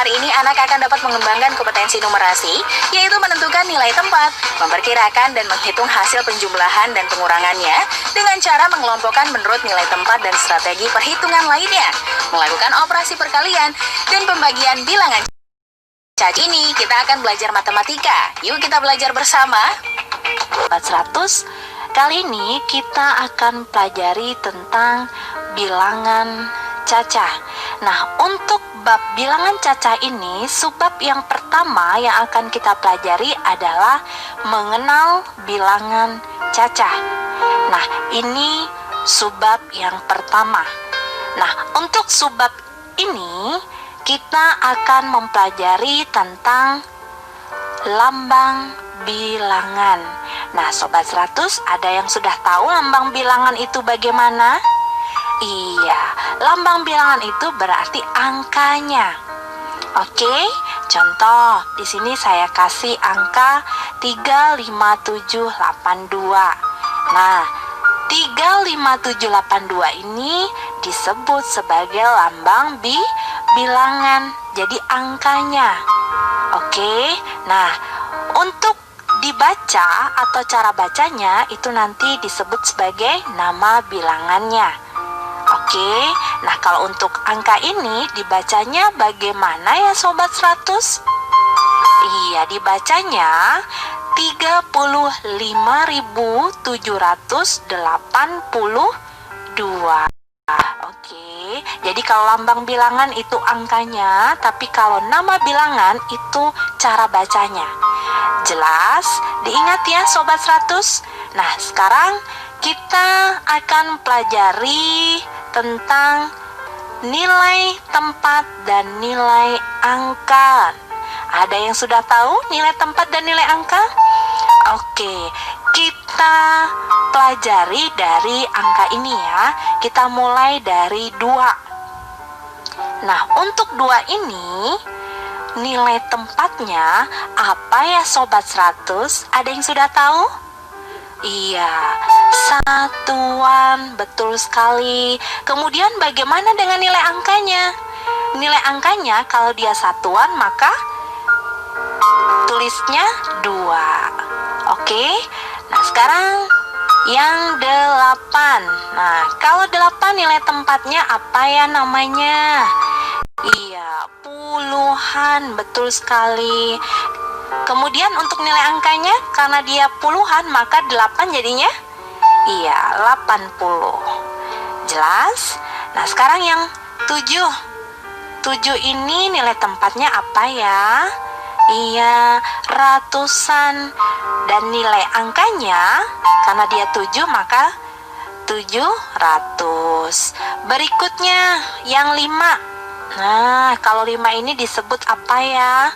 hari ini anak akan dapat mengembangkan kompetensi numerasi, yaitu menentukan nilai tempat, memperkirakan dan menghitung hasil penjumlahan dan pengurangannya dengan cara mengelompokkan menurut nilai tempat dan strategi perhitungan lainnya, melakukan operasi perkalian dan pembagian bilangan. Saat ini kita akan belajar matematika. Yuk kita belajar bersama. Sobat 100, kali ini kita akan pelajari tentang bilangan cacah. Nah, untuk bab bilangan cacah ini, subbab yang pertama yang akan kita pelajari adalah mengenal bilangan cacah. Nah, ini subbab yang pertama. Nah, untuk subbab ini kita akan mempelajari tentang lambang bilangan. Nah, Sobat 100, ada yang sudah tahu lambang bilangan itu bagaimana? Iya, lambang bilangan itu berarti angkanya. Oke, contoh di sini saya kasih angka 35782. Nah, 35782 ini disebut sebagai lambang bilangan, jadi angkanya. Oke, nah untuk dibaca atau cara bacanya itu nanti disebut sebagai nama bilangannya. Oke, nah kalau untuk angka ini dibacanya bagaimana ya Sobat 100? Iya, dibacanya 35.782. Oke, jadi kalau lambang bilangan itu angkanya, tapi kalau nama bilangan itu cara bacanya. Jelas? Diingat ya Sobat 100? Nah, sekarang kita akan pelajari tentang nilai tempat dan nilai angka. Ada yang sudah tahu nilai tempat dan nilai angka? Oke, kita pelajari dari angka ini ya. Kita mulai dari 2. Nah, untuk 2 ini nilai tempatnya apa ya Sobat 100? Ada yang sudah tahu? Iya, satuan, betul sekali. Kemudian bagaimana dengan nilai angkanya? Nilai angkanya kalau dia satuan maka tulisnya 2. Oke, nah sekarang yang 8. Nah, kalau 8 nilai tempatnya apa ya namanya? Iya, puluhan, betul sekali. Kemudian untuk nilai angkanya, karena dia puluhan, maka 8 jadinya? Iya, 80. Jelas? Nah, sekarang yang 7. 7 ini nilai tempatnya apa ya? Iya, ratusan. Dan nilai angkanya, karena dia 7 maka 700. Berikutnya yang 5. Nah, kalau 5 ini disebut apa ya?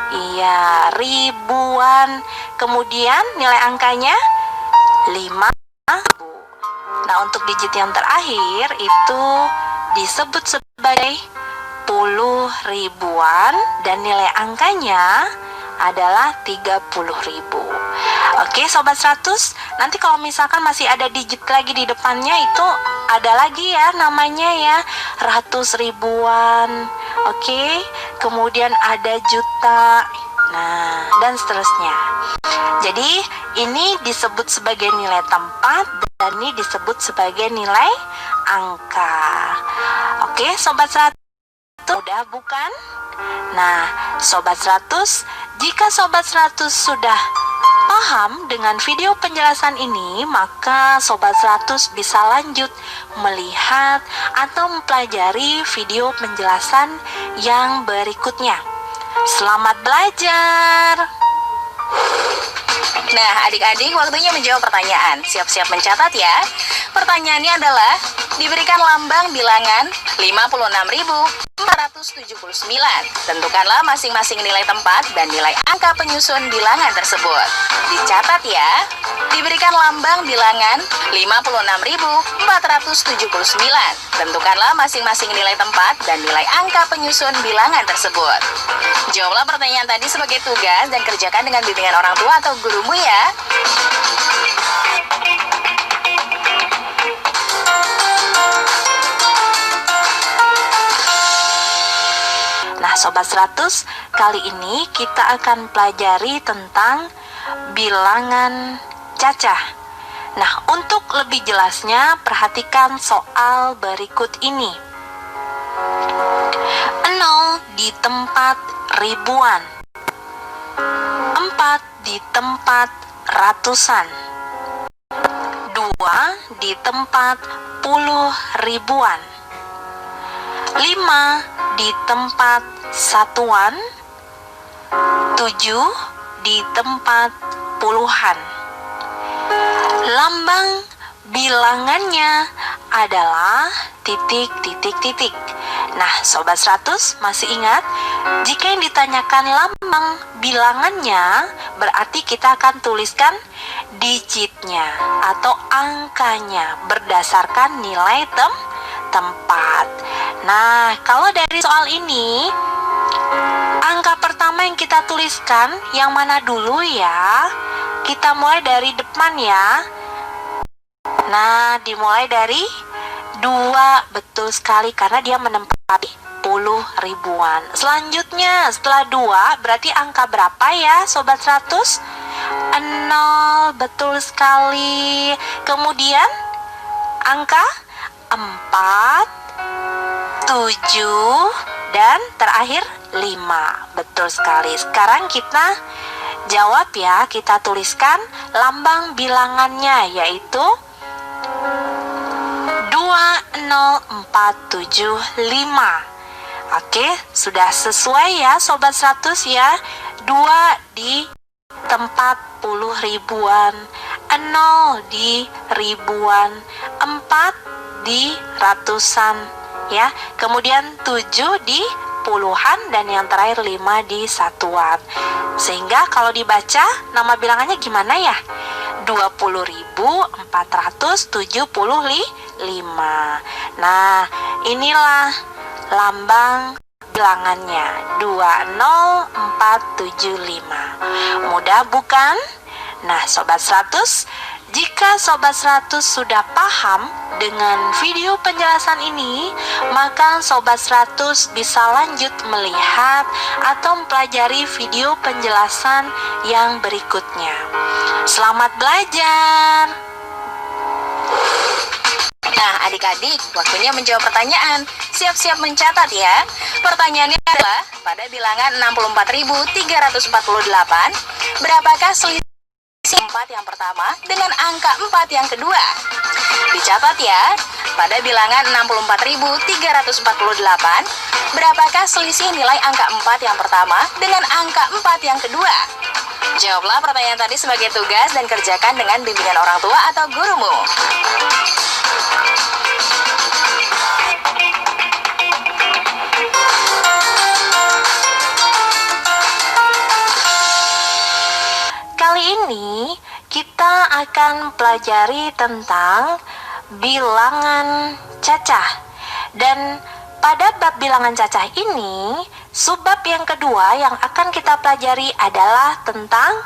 Iya, ribuan. Kemudian nilai angkanya 5.000. Nah, untuk digit yang terakhir itu disebut sebagai puluh ribuan dan nilai angkanya adalah 30.000. Oke Sobat 100, nanti kalau misalkan masih ada digit lagi di depannya itu ada lagi ya namanya ya, ratus ribuan. Oke, kemudian ada juta. Nah, dan seterusnya. Jadi ini disebut sebagai nilai tempat dan ini disebut sebagai nilai angka. Oke Sobat 100, udah bukan? Nah, Sobat 100, jika Sobat 100 sudah paham dengan video penjelasan ini, maka Sobat 100 bisa lanjut melihat atau mempelajari video penjelasan yang berikutnya. Selamat belajar! Nah, adik-adik, waktunya menjawab pertanyaan. Siap-siap mencatat ya. Pertanyaannya adalah, diberikan lambang bilangan 56.479. Tentukanlah masing-masing nilai tempat dan nilai angka penyusun bilangan tersebut. Dicatat ya. Diberikan lambang bilangan 56.479. Tentukanlah masing-masing nilai tempat dan nilai angka penyusun bilangan tersebut. Jawablah pertanyaan tadi sebagai tugas dan kerjakan dengan bimbingan orang tua atau gurumu ya. Nah, Sobat Sobat 100, kali ini kita akan pelajari tentang bilangan cacah. Nah, untuk lebih jelasnya, perhatikan soal berikut ini. 0 di tempat ribuan, 4 di tempat ratusan, 2 di tempat puluh ribuan, 5 di tempat satuan, 7 di tempat puluhan. Lambang bilangannya adalah titik. Nah, Sobat 100 masih ingat? Jika yang ditanyakan lambang bilangannya, berarti kita akan tuliskan digitnya atau angkanya berdasarkan nilai tempat. Nah, kalau dari soal ini, angka pertama yang kita tuliskan yang mana dulu ya? Kita mulai dari depan ya. Nah, dimulai dari 2, betul sekali, karena dia menempati puluh ribuan. Selanjutnya, setelah 2, berarti angka berapa ya Sobat 100? 0, betul sekali. Kemudian, angka 4, 7, dan terakhir 5. Betul sekali. Sekarang kita jawab ya, kita tuliskan lambang bilangannya, yaitu 20475. Oke, sudah sesuai ya Sobat 100 ya. 2 di tempat puluh ribuan, 0 di ribuan, 4 di ratusan ya. Kemudian 7 di puluhan, dan yang terakhir 5 di satuan. Sehingga kalau dibaca nama bilangannya gimana ya? 20.475. Nah, inilah lambang bilangannya 20475. Mudah bukan? Nah, Sobat 100, jika Sobat 100 sudah paham dengan video penjelasan ini, maka Sobat 100 bisa lanjut melihat atau mempelajari video penjelasan yang berikutnya. Selamat belajar! Nah, adik-adik, waktunya menjawab pertanyaan. Siap-siap mencatat ya. Pertanyaannya adalah, pada bilangan 64.348, berapakah selisih 4 yang pertama dengan angka 4 yang kedua? Dicatat ya, pada bilangan 64.348, berapakah selisih nilai angka 4 yang pertama dengan angka 4 yang kedua? Jawablah pertanyaan tadi sebagai tugas dan kerjakan dengan bimbingan orang tua atau gurumu. Kali ini kita akan pelajari tentang bilangan cacah. Dan pada bab bilangan cacah ini, subbab yang kedua yang akan kita pelajari adalah tentang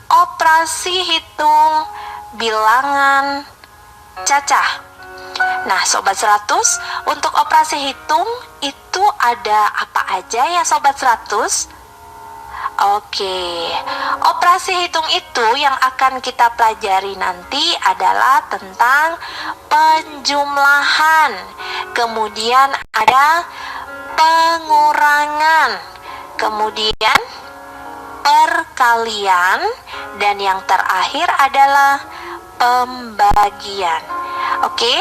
operasi hitung bilangan cacah. Nah, Sobat 100, untuk operasi hitung itu ada apa aja ya Sobat 100? Oke, operasi hitung itu yang akan kita pelajari nanti adalah tentang penjumlahan, kemudian ada pengurangan, kemudian perkalian, dan yang terakhir adalah pembagian. Oke,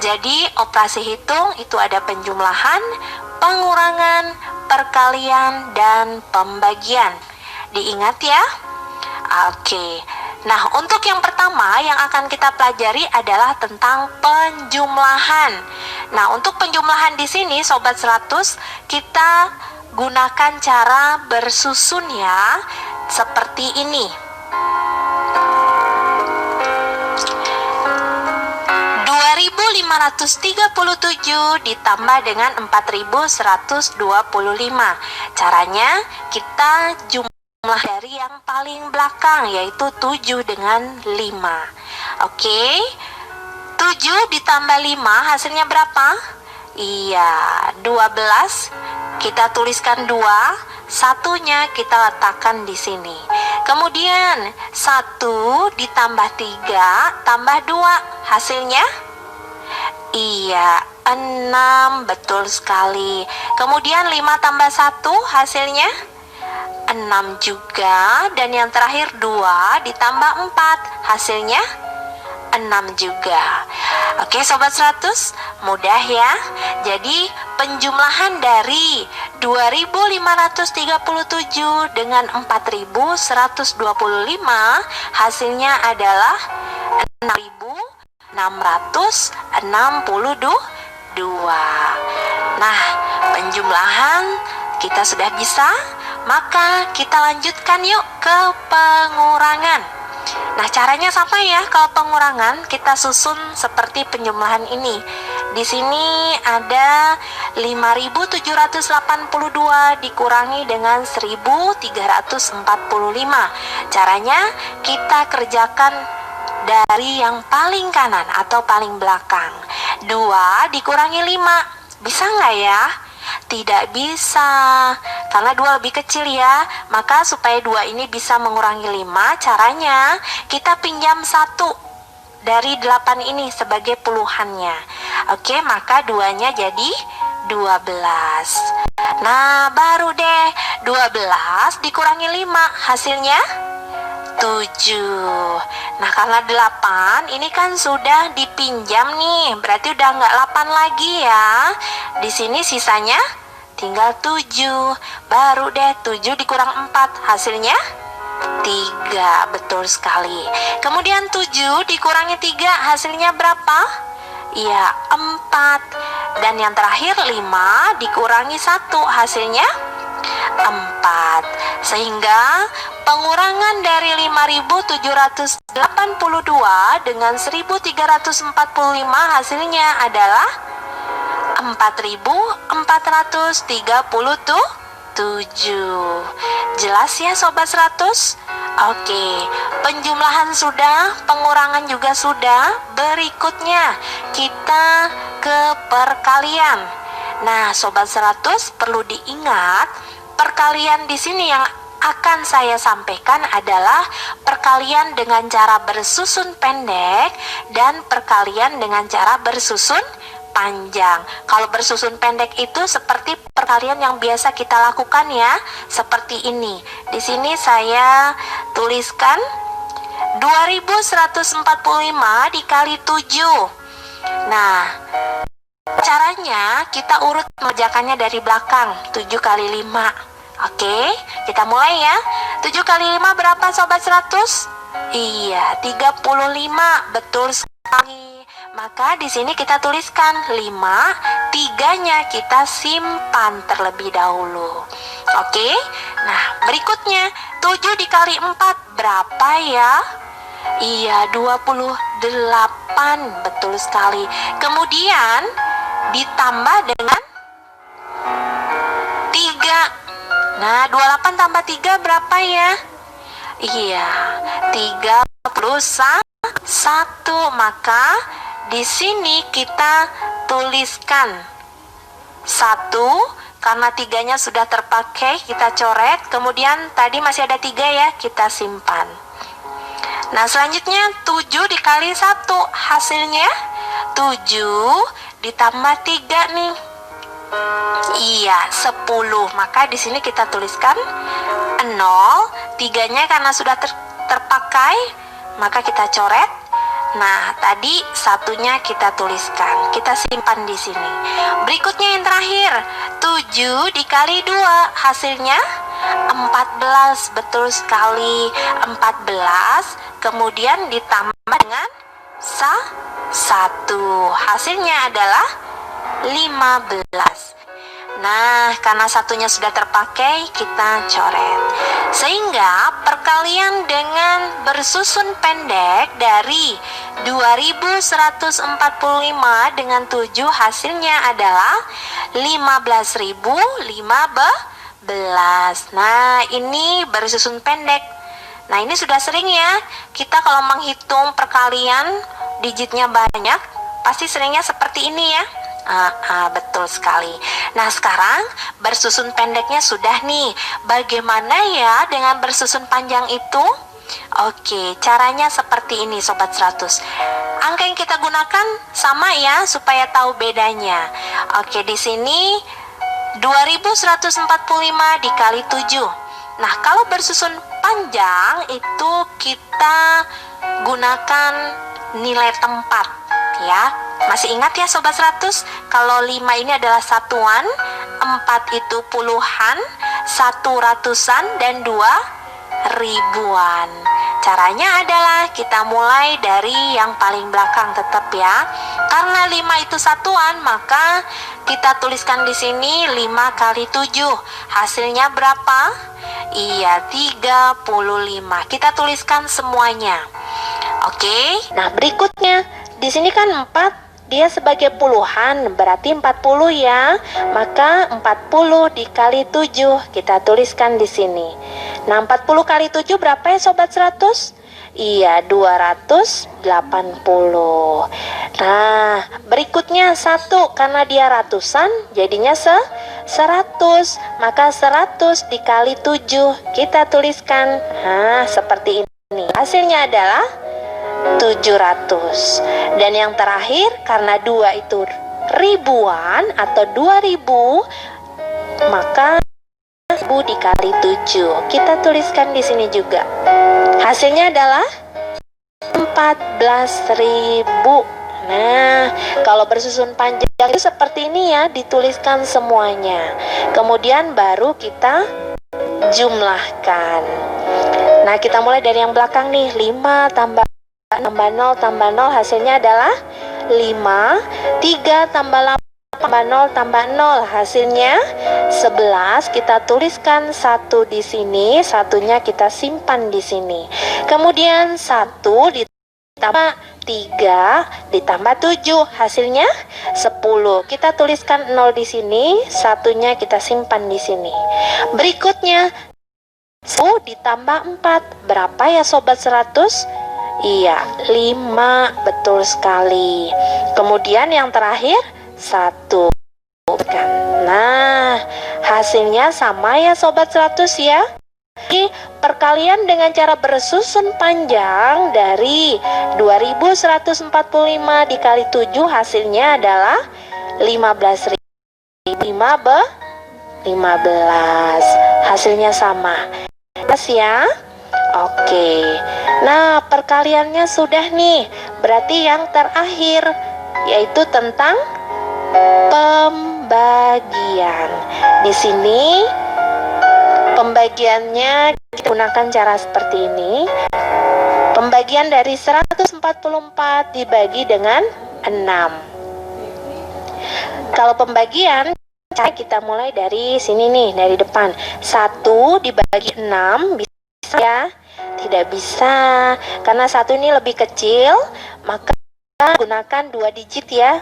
jadi operasi hitung itu ada penjumlahan, pengurangan, perkalian, dan pembagian. Diingat ya? Oke. Nah, untuk yang pertama yang akan kita pelajari adalah tentang penjumlahan. Nah, untuk penjumlahan di sini Sobat 100, kita gunakan cara bersusun ya, seperti ini. 2.537 ditambah dengan 4.125. Caranya kita jumlah dari yang paling belakang, yaitu 7 dengan 5. Oke, 7 ditambah 5 hasilnya berapa? Iya, 12. kita tuliskan 2, satunya kita letakkan di sini. Kemudian 1 ditambah 3 tambah 2, hasilnya? Iya, 6, betul sekali. Kemudian 5 tambah 1 hasilnya? 6 juga. Dan yang terakhir 2 ditambah 4 hasilnya? 6 juga. Oke Sobat 100, mudah ya. Jadi penjumlahan dari 2537 dengan 4125 hasilnya adalah 6662. Nah, penjumlahan kita sudah bisa, maka kita lanjutkan yuk ke pengurangan. Nah, caranya sama ya. Kalau pengurangan kita susun seperti penjumlahan ini. Di sini ada 5782 dikurangi dengan 1345. Caranya kita kerjakan dari yang paling kanan atau paling belakang. 2 dikurangi 5. Bisa nggak ya? Tidak bisa, karena 2 lebih kecil ya. Maka supaya 2 ini bisa mengurangi 5, caranya kita pinjam 1 dari 8 ini sebagai puluhannya. Oke, maka 2-nya jadi 12. Nah, baru deh 12 dikurangi 5, hasilnya 7. Nah, karena 8 ini kan sudah dipinjam nih, berarti udah nggak 8 lagi ya. Di sini sisanya tinggal 7. Baru deh 7 dikurang 4, hasilnya 3. Betul sekali. Kemudian 7 dikurangi 3, hasilnya berapa? Iya, 4. Dan yang terakhir 5 dikurangi 1, hasilnya 4. Sehingga pengurangan dari 5782 dengan 1345 hasilnya adalah 4437. Jelas ya Sobat 100? Oke, penjumlahan sudah, pengurangan juga sudah. Berikutnya kita ke perkalian. Nah, Sobat 100 perlu diingat, perkalian di sini yang akan saya sampaikan adalah perkalian dengan cara bersusun pendek dan perkalian dengan cara bersusun panjang. Kalau bersusun pendek itu seperti perkalian yang biasa kita lakukan ya, seperti ini. Di sini saya tuliskan 2145 dikali 7. Nah, caranya kita urut mengerjakannya dari belakang, 7 kali 5. Oke, kita mulai ya. 7 kali 5 berapa Sobat 100? Iya, 35. Betul sekali. Maka di sini kita tuliskan 5, 3-nya kita simpan terlebih dahulu. Oke. Nah, berikutnya 7 dikali 4 berapa ya? Iya, 28. Betul sekali. Kemudian ditambah dengan 3. Nah, 28 tambah 3 berapa ya? Iya, 31. Maka di sini kita tuliskan 1, karena 3-nya sudah terpakai, kita coret. Kemudian tadi masih ada 3 ya, kita simpan. Nah, selanjutnya 7 dikali 1, hasilnya 7 ditambah 3 nih. Iya, 10. Maka di sini kita tuliskan 0. 3-nya karena sudah terpakai, maka kita coret. Nah, tadi 1-nya kita tuliskan, kita simpan di sini. Berikutnya yang terakhir, 7 dikali 2, hasilnya 14. Betul sekali, 14. Kemudian ditambah dengan 1, hasilnya adalah 15. Nah, karena 1-nya sudah terpakai, kita coret. Sehingga perkalian dengan bersusun pendek dari 2145 dengan 7 hasilnya adalah 15.015. Nah, ini bersusun pendek. Nah, ini sudah sering ya. Kita kalau menghitung perkalian digitnya banyak, pasti seringnya seperti ini ya. Betul sekali. Nah, sekarang bersusun pendeknya sudah nih. Bagaimana ya dengan bersusun panjang itu? Oke, caranya seperti ini Sobat 100. Angka yang kita gunakan sama ya supaya tahu bedanya. Oke, di sini 2145 dikali 7. Nah, kalau bersusun panjang itu kita gunakan nilai tempat ya. Masih ingat ya Sobat 100? Kalau 5 ini adalah satuan, 4 itu puluhan, 1 ratusan, dan 2 ribuan. Caranya adalah kita mulai dari yang paling belakang tetap ya. Karena 5 itu satuan, maka kita tuliskan di sini 5 kali 7. Hasilnya berapa? Iya, 35. Kita tuliskan semuanya. Oke. Nah, berikutnya di sini kan 4 dia sebagai puluhan, berarti 40 ya. Maka 40 dikali 7 kita tuliskan di sini. Nah, 40 kali 7 berapa ya Sobat 100? Iya, 280. Nah, berikutnya 1 karena dia ratusan jadinya 100. Maka 100 dikali 7 kita tuliskan. Nah, seperti ini. Hasilnya adalah 700. Dan yang terakhir karena 2 itu ribuan atau 2000, maka 1000 dikali 7 kita tuliskan di sini juga. Hasilnya adalah 14.000. Nah, kalau bersusun panjang itu seperti ini ya, dituliskan semuanya. Kemudian baru kita jumlahkan. Nah, kita mulai dari yang belakang nih. 5 tambah 0 tambah 0 hasilnya adalah 5. 3 tambah 8 tambah 0 tambah 0 hasilnya 11. Kita tuliskan 1 di sini, satunya kita simpan di sini. Kemudian 1 ditambah 3 ditambah 7 hasilnya 10. Kita tuliskan 0 di sini, satunya kita simpan di sini. Berikutnya 1 ditambah 4 berapa ya Sobat 100? Iya, 5, betul sekali. Kemudian yang terakhir 1. Nah, hasilnya sama ya Sobat 100 ya. Jadi, perkalian dengan cara bersusun panjang dari 2145 dikali 7 hasilnya adalah 15.000. 15. Hasilnya sama. Pas ya. Oke. Nah, perkaliannya sudah nih. Berarti yang terakhir yaitu tentang pembagian. Di sini pembagiannya gunakan cara seperti ini. Pembagian dari 144 dibagi dengan 6. Kalau pembagian kita mulai dari sini nih, dari depan. 1 dibagi 6 bisa ya? Tidak bisa, karena 1 ini lebih kecil, maka gunakan 2 digit ya,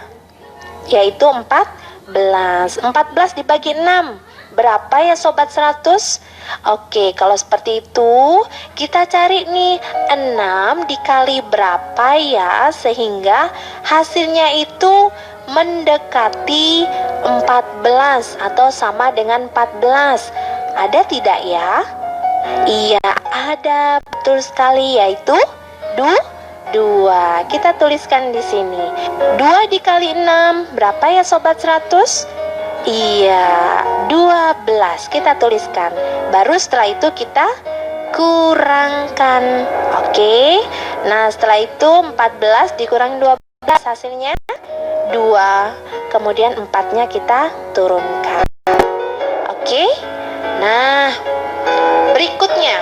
yaitu 14. 14 dibagi 6 berapa ya Sobat 100? Oke, kalau seperti itu kita cari nih 6 dikali berapa ya, sehingga hasilnya itu mendekati 14 atau sama dengan 14. Ada tidak ya? Iya, ada, betul sekali, yaitu 2. Kita tuliskan di sini. 2 dikali 6 berapa ya Sobat 100? Iya, 12. Kita tuliskan. Baru setelah itu kita kurangkan. Oke. Nah, setelah itu 14 dikurangi 12 hasilnya 2. Kemudian 4-nya kita turunkan. Oke. Nah, berikutnya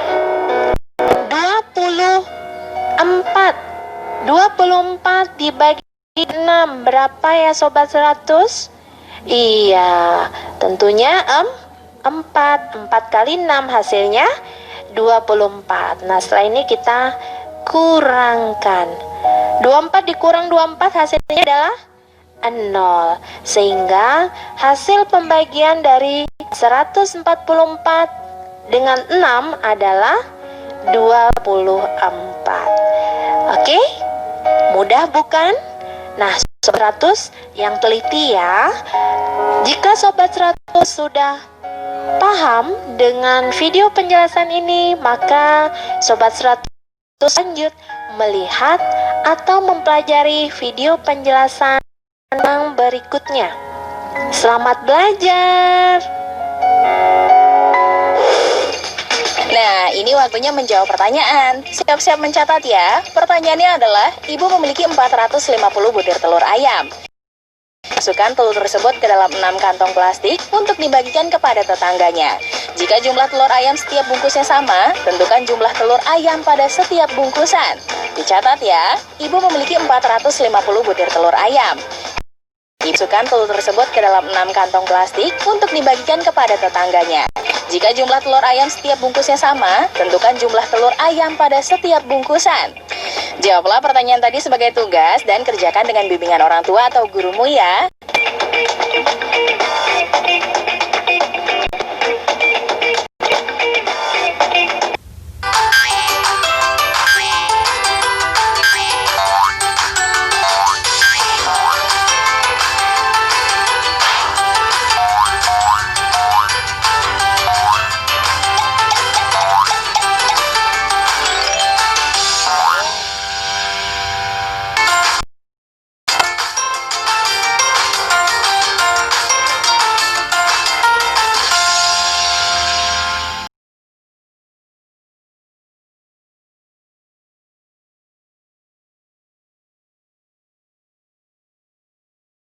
24 dibagi 6 berapa ya Sobat 100? Iya, tentunya 4 kali 6 hasilnya 24. Nah, setelah ini kita kurangkan. 24 dikurang 24 hasilnya adalah 0. Sehingga hasil pembagian dari 144 dengan 6 adalah 24. Oke? Mudah bukan? Nah, Sobat 100 yang teliti ya. Jika Sobat 100 sudah paham dengan video penjelasan ini, maka Sobat 100 lanjut melihat atau mempelajari video penjelasan yang berikutnya. Selamat belajar! Nah, ini waktunya menjawab pertanyaan. Siap-siap mencatat ya. Pertanyaannya adalah, ibu memiliki 450 butir telur ayam. Masukkan telur tersebut ke dalam 6 kantong plastik untuk dibagikan kepada tetangganya. Jika jumlah telur ayam setiap bungkusnya sama, tentukan jumlah telur ayam pada setiap bungkusan. Dicatat ya, ibu memiliki 450 butir telur ayam. Masukkan telur tersebut ke dalam 6 kantong plastik untuk dibagikan kepada tetangganya. Jika jumlah telur ayam setiap bungkusnya sama, tentukan jumlah telur ayam pada setiap bungkusan. Jawablah pertanyaan tadi sebagai tugas dan kerjakan dengan bimbingan orang tua atau gurumu ya.